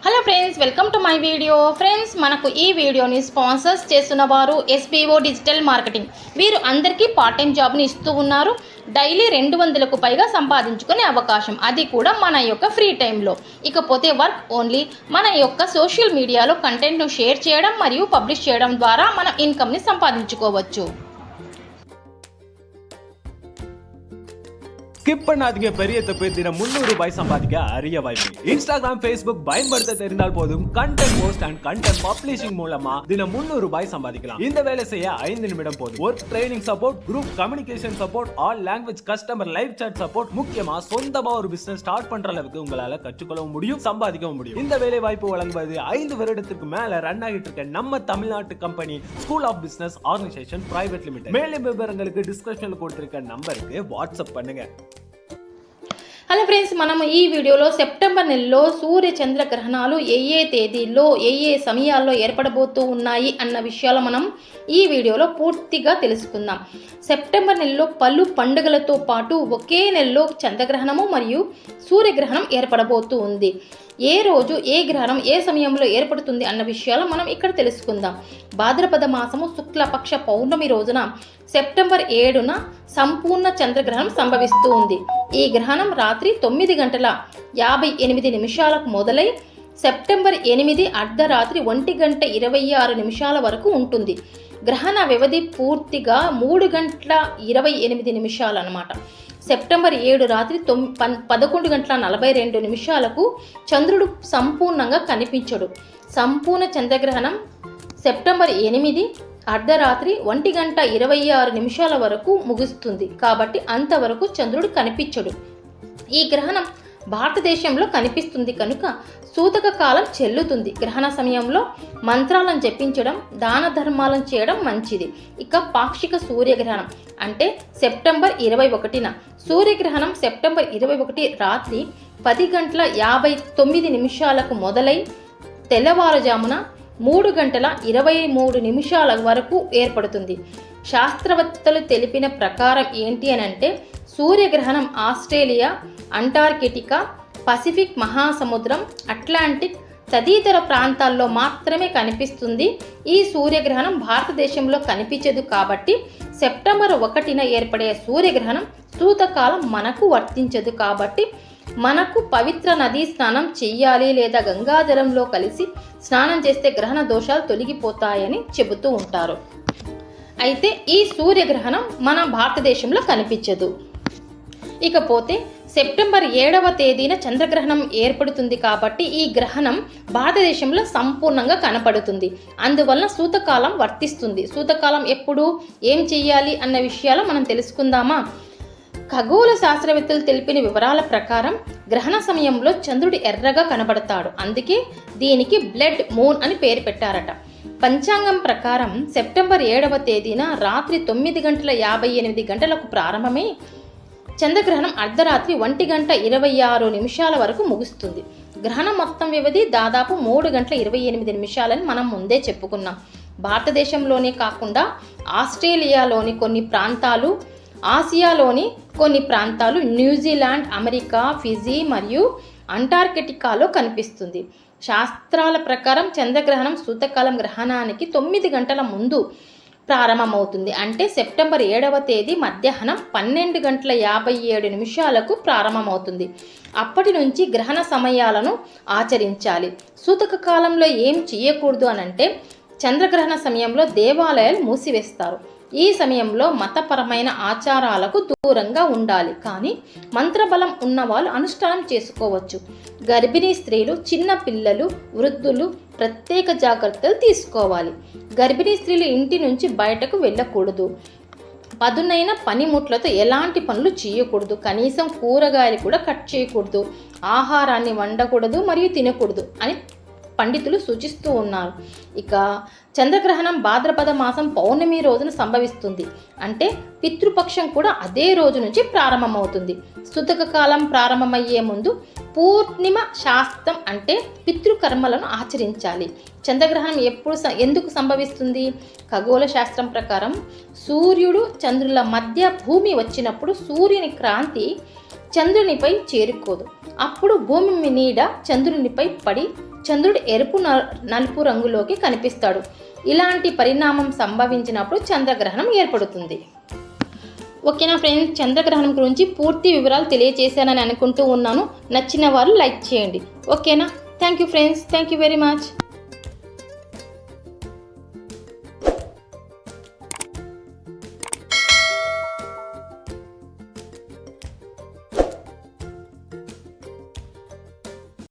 Hello friends, welcome to my video. Friends, మనకు ఈ వీడియోని స్పాన్సర్స్ చేస్తున్న వారు ఎస్బీఓ డిజిటల్ మార్కెటింగ్. వీరు అందరికీ పార్ట్ టైం జాబ్ని ఇస్తూ ఉన్నారు. డైలీ 200కు పైగా సంపాదించుకునే అవకాశం, అది కూడా మన యొక్క ఫ్రీ టైంలో. ఇకపోతే వర్క్ ఓన్లీ మన యొక్క సోషల్ మీడియాలో కంటెంట్ను షేర్ చేయడం మరియు పబ్లిష్ చేయడం ద్వారా మన ఇన్కమ్ని సంపాదించుకోవచ్చు. ஸ்கிப் பண்ணாதீங்க, பெரிய தப்பு. தினம் 300 ரூபாய் சம்பாதிக்க அரிய வாய்ப்பு. இன்ஸ்டாகிராம், ஃபேஸ்புக் பயன்படுத்த தெரிந்தால் போதும். Content post and content publishing மூலமா தினம் 300 ரூபாய் சம்பாதிக்கலாம். இந்த வேலை செய்ய 5 நிமிடம் போதும். Work training support, group communication support, all language customer live chat support, முக்கியமா சொந்தமா ஒரு பிசினஸ் ஸ்டார்ட் பண்ற அளவுக்கு உங்களால கற்றுக்கொள்ளவும் முடியும், சம்பாதிக்கவும் முடியும். இந்த வேலை வாய்ப்பு வழங்குவது 5 வருடத்துக்கு மேல ரன் ஆகிட்டு இருக்க நம்ம தமிழ்நாட்டு company school of business organisation private limited. மேலும் விவரங்களுக்கு டிஸ்கிரிப்ஷன்ல கொடுத்திருக்க நம்பருக்கு வாட்ஸ்அப் பண்ணுங்க. హలో ఫ్రెండ్స్, మనము ఈ వీడియోలో సెప్టెంబర్ నెలలో సూర్య చంద్ర గ్రహణాలు ఏ తేదీల్లో ఏ సమయాల్లో ఏర్పడబోతూ ఉన్నాయి అన్న విషయాలు మనం ఈ వీడియోలో పూర్తిగా తెలుసుకుందాం. సెప్టెంబర్ నెలలో పలు పండుగలతో పాటు ఒకే నెలలో చంద్రగ్రహణము మరియు సూర్యగ్రహణం ఏర్పడబోతూ ఉంది. ఏ రోజు ఏ గ్రహణం ఏ సమయంలో ఏర్పడుతుంది అన్న విషయాలు మనం ఇక్కడ తెలుసుకుందాం. భాద్రపద మాసము శుక్లపక్ష పౌర్ణమి రోజున సెప్టెంబర్ 7న సంపూర్ణ చంద్రగ్రహణం సంభవిస్తూ ఉంది. ఈ గ్రహణం రాత్రి 9:58 మొదలై సెప్టెంబర్ 8 అర్ధరాత్రి 1:26 వరకు ఉంటుంది. గ్రహణ వ్యవధి పూర్తిగా 3:28 అన్నమాట. సెప్టెంబర్ 7 రాత్రి 11:42 చంద్రుడు సంపూర్ణంగా కనిపించడు. సంపూర్ణ చంద్రగ్రహణం సెప్టెంబర్ 8 అర్ధరాత్రి 1:26 వరకు ముగుస్తుంది. కాబట్టి అంతవరకు చంద్రుడు కనిపించడు. ఈ గ్రహణం భారతదేశంలో కనిపిస్తుంది కనుక సూతక కాలం చెల్లుతుంది. గ్రహణ సమయంలో మంత్రాలను జపించడం, దాన ధర్మాలను చేయడం మంచిది. ఇక పాక్షిక సూర్యగ్రహణం అంటే సెప్టెంబర్ 21న. సూర్యగ్రహణం సెప్టెంబర్ 21 రాత్రి 10:59 మొదలై తెల్లవారుజామున 3:23 వరకు ఏర్పడుతుంది. శాస్త్రవేత్తలు తెలిపిన ప్రకారం ఏంటి అని అంటే, సూర్యగ్రహణం ఆస్ట్రేలియా, అంటార్కిటికా, పసిఫిక్ మహాసముద్రం, అట్లాంటిక్ తదితర ప్రాంతాల్లో మాత్రమే కనిపిస్తుంది. ఈ సూర్యగ్రహణం భారతదేశంలో కనిపించదు. కాబట్టి సెప్టెంబర్ 1న ఏర్పడే సూర్యగ్రహణం సూతకాలం మనకు వర్తించదు. కాబట్టి మనకు పవిత్ర నదీ స్నానం చెయ్యాలి లేదా గంగాజలంలో కలిసి స్నానం చేస్తే గ్రహణ దోషాలు తొలగిపోతాయని చెబుతూ ఉంటారు. అయితే ఈ సూర్యగ్రహణం మన భారతదేశంలో కనిపించదు. ఇకపోతే సెప్టెంబర్ 7వ తేదీన చంద్రగ్రహణం ఏర్పడుతుంది. కాబట్టి ఈ గ్రహణం భారతదేశంలో సంపూర్ణంగా కనపడుతుంది. అందువలన సూతకాలం వర్తిస్తుంది. సూతకాలం ఎప్పుడు, ఏం చెయ్యాలి అన్న విషయాలు మనం తెలుసుకుందామా? ఖగోళ శాస్త్రవేత్తలు తెలిపిన వివరాల ప్రకారం గ్రహణ సమయంలో చంద్రుడు ఎర్రగా కనబడతాడు. అందుకే దీనికి బ్లడ్ మూన్ అని పేరు పెట్టారట. పంచాంగం ప్రకారం సెప్టెంబర్ 7వ తేదీన రాత్రి 9:58 ప్రారంభమై చంద్రగ్రహణం అర్ధరాత్రి 1:26 వరకు ముగుస్తుంది. గ్రహణం మొత్తం వ్యవధి దాదాపు 3:28 మనం ముందే చెప్పుకున్నాం. భారతదేశంలోనే కాకుండా ఆస్ట్రేలియాలోని కొన్ని ప్రాంతాలు, ఆసియాలోని కొన్ని ప్రాంతాలు, న్యూజిలాండ్, అమెరికా, ఫిజీ మరియు అంటార్కిటికాలో కనిపిస్తుంది. శాస్త్రాల ప్రకారం చంద్రగ్రహణం సూతకాలం గ్రహణానికి 9 గంటల ముందు ప్రారంభమవుతుంది. అంటే సెప్టెంబర్ 7వ తేదీ మధ్యాహ్నం 12:57 ప్రారంభమవుతుంది. అప్పటి నుంచి గ్రహణ సమయాలను ఆచరించాలి. సూతక కాలంలో ఏం చేయకూడదు అనంటే, చంద్రగ్రహణ సమయంలో దేవాలయాలు మూసివేస్తారు. ఈ సమయంలో మతపరమైన ఆచారాలకు దూరంగా ఉండాలి. కానీ మంత్రబలం ఉన్నవాళ్ళు అనుష్ఠానం చేసుకోవచ్చు. గర్భిణీ స్త్రీలు, చిన్న పిల్లలు, వృద్ధులు ప్రత్యేక జాగ్రత్తలు తీసుకోవాలి. గర్భిణీ స్త్రీలు ఇంటి నుంచి బయటకు వెళ్ళకూడదు. పదునైన పనిముట్లతో ఎలాంటి పనులు చేయకూడదు. కనీసం కూరగాయలు కూడా కట్ చేయకూడదు. ఆహారాన్ని వండకూడదు మరియు తినకూడదు అని పండితులు సూచిస్తూ ఉన్నారు. ఇక చంద్రగ్రహణం భాద్రపద మాసం పౌర్ణమి రోజున సంభవిస్తుంది. అంటే పితృపక్షం కూడా అదే రోజు నుంచి ప్రారంభమవుతుంది. సూతక కాలం ప్రారంభమయ్యే ముందు పూర్ణిమ శాస్త్రం అంటే పితృకర్మలను ఆచరించాలి. చంద్రగ్రహణం ఎందుకు సంభవిస్తుంది? ఖగోళ శాస్త్రం ప్రకారం సూర్యుడు చంద్రుల మధ్య భూమి వచ్చినప్పుడు సూర్యుని క్రాంతి చంద్రునిపై చేరుకోదు. అప్పుడు భూమి నీడ చంద్రునిపై పడి చంద్రుడు ఎరుపు నలుపు రంగులోకి కనిపిస్తాడు. ఇలాంటి పరిణామం సంభవించినప్పుడు చంద్రగ్రహణం ఏర్పడుతుంది. ఓకేనా ఫ్రెండ్స్, చంద్రగ్రహణం గురించి పూర్తి వివరాలు తెలియజేశానని అనుకుంటూ ఉన్నాను. నచ్చిన వారు లైక్ చేయండి. ఓకేనా? Thank you friends, thank you very much.